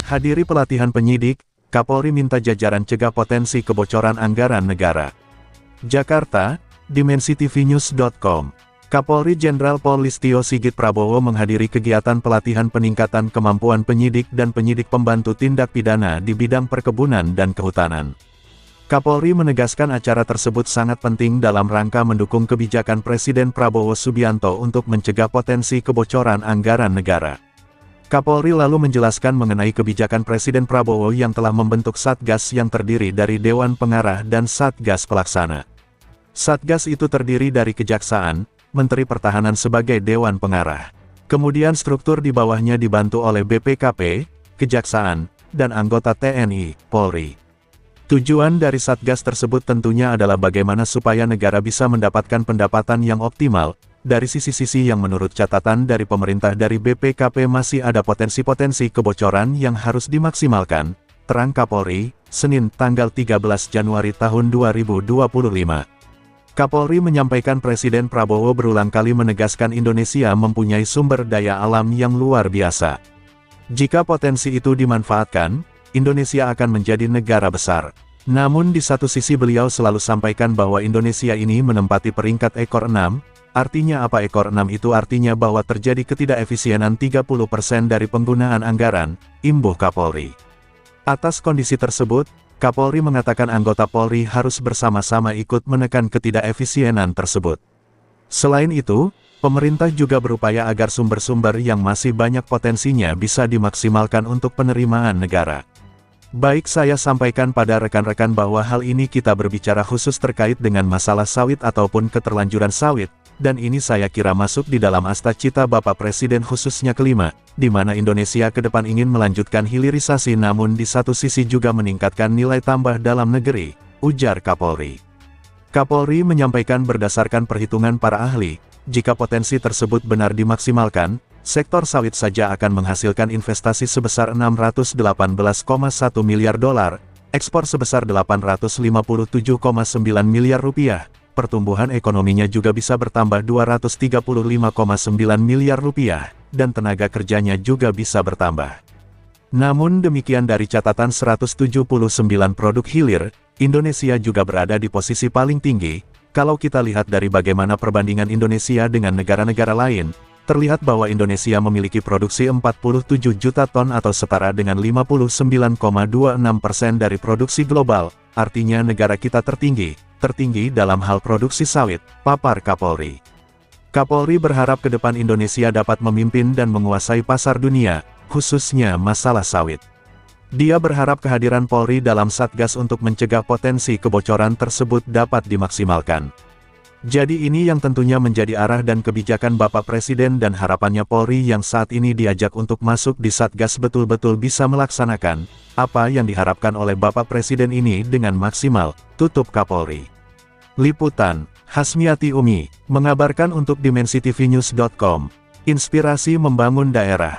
Hadiri pelatihan penyidik, Kapolri minta jajaran cegah potensi kebocoran anggaran negara. Jakarta, dimensitv-news.com. Kapolri Jenderal Pol Listio Sigit Prabowo menghadiri kegiatan pelatihan peningkatan kemampuan penyidik dan penyidik pembantu tindak pidana di bidang perkebunan dan kehutanan. Kapolri menegaskan acara tersebut sangat penting dalam rangka mendukung kebijakan Presiden Prabowo Subianto untuk mencegah potensi kebocoran anggaran negara. Kapolri lalu menjelaskan mengenai kebijakan Presiden Prabowo yang telah membentuk Satgas yang terdiri dari Dewan Pengarah dan Satgas Pelaksana. Satgas itu terdiri dari Kejaksaan, Menteri Pertahanan sebagai Dewan Pengarah. Kemudian struktur di bawahnya dibantu oleh BPKP, Kejaksaan, dan anggota TNI, Polri. Tujuan dari Satgas tersebut tentunya adalah bagaimana supaya negara bisa mendapatkan pendapatan yang optimal. Dari sisi-sisi yang menurut catatan dari pemerintah dari BPKP masih ada potensi-potensi kebocoran yang harus dimaksimalkan, terang Kapolri, Senin tanggal 13 Januari tahun 2025. Kapolri menyampaikan Presiden Prabowo berulang kali menegaskan Indonesia mempunyai sumber daya alam yang luar biasa. Jika potensi itu dimanfaatkan, Indonesia akan menjadi negara besar. Namun di satu sisi beliau selalu sampaikan bahwa Indonesia ini menempati peringkat ekor 6, artinya apa ekor 6 itu artinya bahwa terjadi ketidakefisienan 30% dari penggunaan anggaran, imbuh Kapolri. Atas kondisi tersebut, Kapolri mengatakan anggota Polri harus bersama-sama ikut menekan ketidakefisienan tersebut. Selain itu, pemerintah juga berupaya agar sumber-sumber yang masih banyak potensinya bisa dimaksimalkan untuk penerimaan negara. Baik, saya sampaikan pada rekan-rekan bahwa hal ini kita berbicara khusus terkait dengan masalah sawit ataupun keterlanjuran sawit, dan ini saya kira masuk di dalam asta-cita Bapak Presiden khususnya kelima, di mana Indonesia ke depan ingin melanjutkan hilirisasi namun di satu sisi juga meningkatkan nilai tambah dalam negeri, ujar Kapolri. Kapolri menyampaikan berdasarkan perhitungan para ahli, jika potensi tersebut benar dimaksimalkan, sektor sawit saja akan menghasilkan investasi sebesar 618,1 miliar dolar, ekspor sebesar 857,9 miliar rupiah, pertumbuhan ekonominya juga bisa bertambah 235,9 miliar rupiah, dan tenaga kerjanya juga bisa bertambah. Namun demikian dari catatan 179 produk hilir, Indonesia juga berada di posisi paling tinggi. Kalau kita lihat dari bagaimana perbandingan Indonesia dengan negara-negara lain, terlihat bahwa Indonesia memiliki produksi 47 juta ton atau setara dengan 59,26% dari produksi global, artinya negara kita tertinggi dalam hal produksi sawit, papar Kapolri. Kapolri berharap ke depan Indonesia dapat memimpin dan menguasai pasar dunia, khususnya masalah sawit. Dia berharap kehadiran Polri dalam Satgas untuk mencegah potensi kebocoran tersebut dapat dimaksimalkan. Jadi ini yang tentunya menjadi arah dan kebijakan Bapak Presiden dan harapannya Polri yang saat ini diajak untuk masuk di Satgas betul-betul bisa melaksanakan apa yang diharapkan oleh Bapak Presiden ini dengan maksimal, tutup Kapolri. Liputan, Hasmiati Umi, mengabarkan untuk dimensitv-news.com. Inspirasi membangun daerah.